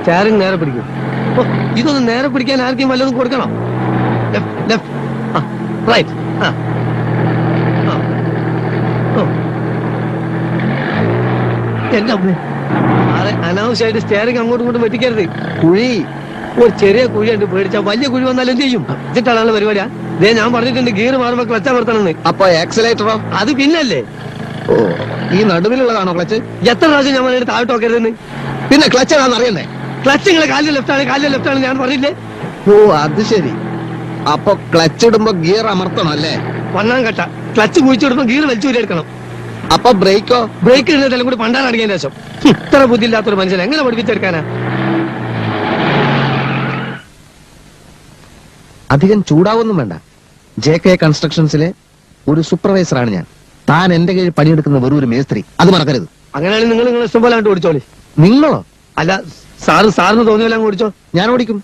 Steering നേരെ പിടിക്കും. ഓ, ഇതൊന്ന് നേരെ പിടിക്കാൻ ആർക്കും വല്ലതും കൊടുക്കണം. റൈറ്റ്. എന്റെ അമ്മേ, അനാവശ്യമായിട്ട് സ്റ്റിയറിംഗ് അങ്ങോട്ടും ഇങ്ങോട്ടും വെട്ടിക്കരുത്. കുഴി ഒരു ചെറിയ കുഴി ഉണ്ട്, പേടിച്ചാ വലിയ കുഴി വന്നാൽ എന്ത് ചെയ്യും? എന്നിട്ടാണ് പരിപാടിയാ. ഇതേ ഞാൻ പറഞ്ഞിട്ടുണ്ട് ഗിയർ മാറുമ്പോ ക്ലച്ച് അമർത്തണമെന്ന്. അപ്പൊ ആക്സിലേറ്ററോ? അത് പിന്നല്ലേ. ഓ, ഈ നടുവിലുള്ളതാണോ ക്ലച്ച്? എത്ര പ്രാവശ്യം ഞാൻ പറഞ്ഞിട്ട് താഴോട്ട് നോക്കരുതെന്ന്. പിന്നെ ക്ലച്ച് ഏതാണെന്ന് അറിയണ്ടേ? ക്ലച്ച് നിങ്ങളെ കാലിൽ ലെഫ്റ്റ് ആണ് ഞാൻ പറഞ്ഞില്ലേ. ഓ, അത് ശരി. അപ്പൊ ക്ലച്ച് ഇടുമ്പോ ഗിയർ അമർത്തണം അല്ലേ? ഒന്നാം കട്ട ക്ലച്ച് കുഴിച്ചിടുമ്പോ ഗിയർ വലിച്ചൂരി എടുക്കണം. അപ്പൊ ബ്രേക്കോ? ബ്രേക്ക് ഇടുന്നതെല്ലാം കൂടി പണ്ടാൻ അടങ്ങിയതിന് ശേഷം. ഇത്ര ബുദ്ധിയില്ലാത്തൊരു മനുഷ്യൻ എങ്ങനെ പഠിപ്പിച്ചെടുക്കാനാ? അധികം ചൂടാവൊന്നും വേണ്ട. JK കൺസ്ട്രക്ഷൻസിലെ ഒരു സൂപ്പർവൈസറാണ് ഞാൻ. താൻ എന്റെ കീഴിൽ പണിയെടുക്കുന്ന വെറും ഒരു മേസ്ത്രി, അത് മറക്കരുത്. അങ്ങനെയാണെങ്കിൽ നിങ്ങൾ ഇഷ്ടം പോലെ ഓടിച്ചോളി. നിങ്ങളോ? അല്ല, സാറിന് തോന്നിയല്ല ഓടിച്ചോ. ഞാൻ ഓടിക്കും.